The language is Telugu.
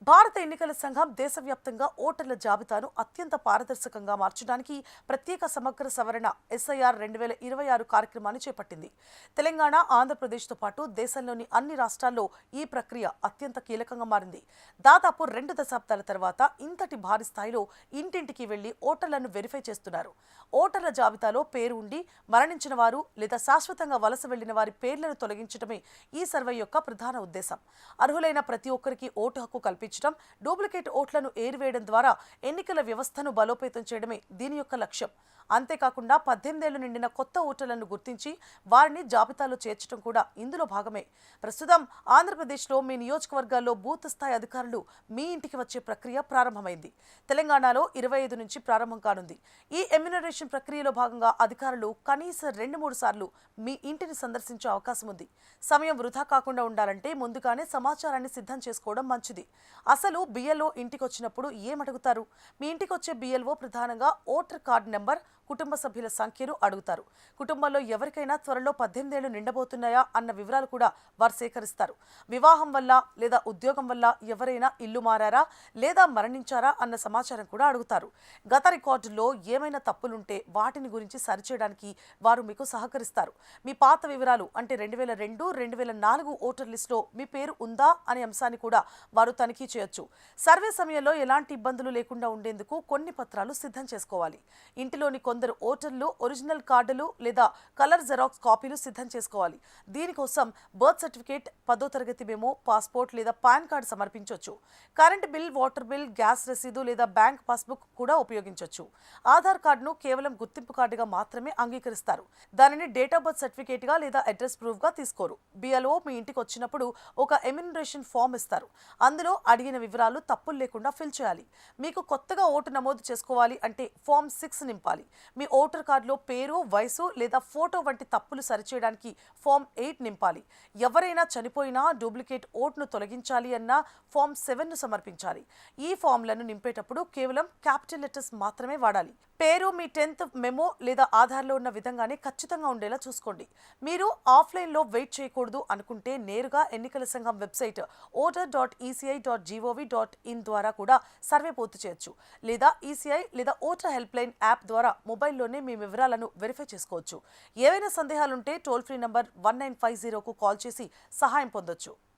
భారత ఎన్నికల సంఘం దేశవ్యాప్తంగా ఓటర్ల జాబితాను అత్యంత పారదర్శకంగా మార్చడానికి ప్రత్యేక సమగ్ర సవరణ ఎస్ఐఆర్ 2026 కార్యక్రమాన్ని చేపట్టింది. తెలంగాణ, ఆంధ్రప్రదేశ్తో పాటు దేశంలోని అన్ని రాష్ట్రాల్లో ఈ ప్రక్రియ అత్యంత కీలకంగా మారింది. దాదాపు 2 దశాబ్దాల తర్వాత ఇంతటి భారీ స్థాయిలో ఇంటింటికి వెళ్లి ఓటర్లను వెరిఫై చేస్తున్నారు. ఓటర్ల జాబితాలో పేరు ఉండి మరణించిన వారు లేదా శాశ్వతంగా వలస వెళ్లిన వారి పేర్లను తొలగించడమే ఈ సర్వే యొక్క ప్రధాన ఉద్దేశం. అర్హులైన ప్రతి ఒక్కరికి ఓటు హక్కు కల్పించడం, డూప్లికేట్ ఓట్లను ఏరివేయడం ద్వారా ఎన్నికల వ్యవస్థను బలోపేతం చేయడమే దీని యొక్క లక్ష్యం. అంతేకాకుండా 18 ఏళ్లు నిండిన కొత్త ఓటర్లను గుర్తించి వారిని జాబితాలో చేర్చడం కూడా ఇందులో భాగమే. ప్రస్తుతం ఆంధ్రప్రదేశ్లో మీ నియోజకవర్గాల్లో బూత్ స్థాయి అధికారులు మీ ఇంటికి వచ్చే ప్రక్రియ ప్రారంభమైంది. తెలంగాణలో 25 నుంచి ప్రారంభం కానుంది. ఈ ఎమ్యునరేషన్ ప్రక్రియలో భాగంగా అధికారులు కనీసం 2-3 సార్లు మీ ఇంటిని సందర్శించే అవకాశం ఉంది. సమయం వృధా కాకుండా ఉండాలంటే ముందుగానే సమాచారాన్ని సిద్ధం చేసుకోవడం మంచిది. అసలు బిఎల్ఓ ఇంటికి వచ్చినప్పుడు ఏమడుగుతారు? మీ ఇంటికి వచ్చే బిఎల్ఓ ప్రధానంగా ఓటర్ కార్డు నెంబర్, కుటుంబ సభ్యుల సంఖ్యను అడుగుతారు. కుటుంబంలో ఎవరికైనా త్వరలో 18 ఏళ్లు నిండబోతున్నాయా అన్న వివరాలు కూడా వారు సేకరిస్తారు. వివాహం వల్ల లేదా ఉద్యోగం వల్ల ఎవరైనా ఇల్లు మారారా లేదా మరణించారా అన్న సమాచారం కూడా అడుగుతారు. గత రికార్డుల్లో ఏమైనా తప్పులుంటే వాటిని గురించి సరిచేయడానికి వారు మీకు సహకరిస్తారు. మీ పాత వివరాలు అంటే 2002, 2004 ఓటర్ లిస్టులో మీ పేరు ఉందా అనే అంశాన్ని కూడా వారు తనిఖీ చేయొచ్చు. సర్వే సమయంలో ఎలాంటి ఇబ్బందులు లేకుండా ఉండేందుకు కొన్ని పత్రాలు సిద్ధం చేసుకోవాలి. ఇంటిలోని కొందరు ఓటర్లు ఒరిజినల్ కార్డులు లేదా కలర్ జెరాక్స్ కాపీలు సిద్ధం చేసుకోవాలి. దీనికోసం బర్త్ సర్టిఫికేట్, 10వ తరగతి మెమో, పాస్పోర్ట్ లేదా పాన్ కార్డు సమర్పించవచ్చు. Current bill, water bill, gas రసీదు లేదా బ్యాంక్ పాస్బుక్ కూడా ఉపయోగించవచ్చు. ఆధార్ కార్డును కేవలం గుర్తింపు కార్డుగా మాత్రమే అంగీకరిస్తారు. దానిని డేట్ ఆఫ్ బర్త్ సర్టిఫికేట్గా లేదా అడ్రస్ ప్రూఫ్గా తీసుకోరు. బిఎల్ఓ మీ ఇంటికి వచ్చినప్పుడు ఒక ఎమ్యునరేషన్ ఫామ్ ఇస్తారు. అందులో అడిగిన వివరాలు తప్పులు లేకుండా ఫిల్ చేయాలి. మీకు కొత్తగా ఓటు నమోదు చేసుకోవాలి అంటే ఫామ్ 6 నింపాలి. మీ ఓటర్ కార్డులో పేరు, వయసు లేదా ఫోటో వంటి తప్పులు సరిచేయడానికి ఫామ్ 8 నింపాలి. ఎవరైనా చనిపోయినా డూప్లికేట్ ఓట్ను తొలగించాలి అన్నా ఫామ్ 7ను సమర్పించాలి. ఈ ఫామ్లను నింపేటప్పుడు కేవలం క్యాపిటల్ లెటర్స్ మాత్రమే వాడాలి. పేరు మీ 10th మెమో లేదా ఆధార్లో ఉన్న విధంగానే ఖచ్చితంగా ఉండేలా చూసుకోండి. మీరు ఆఫ్లైన్లో వెయిట్ చేయకూడదు అనుకుంటే నేరుగా ఎన్నికల సంఘం వెబ్సైట్ voter.eci.gov.in ద్వారా కూడా సర్వే పూర్తి చేయొచ్చు. లేదా ఈసీఐ లేదా ఓటర్ హెల్ప్ లైన్ యాప్ ద్వారా మొబైల్లోనే మీ వివరాలను వెరిఫై చేసుకోవచ్చు. ఏవైనా సందేహాలుంటే టోల్ ఫ్రీ నంబర్ 1950కు కాల్ చేసి సహాయం పొందొచ్చు.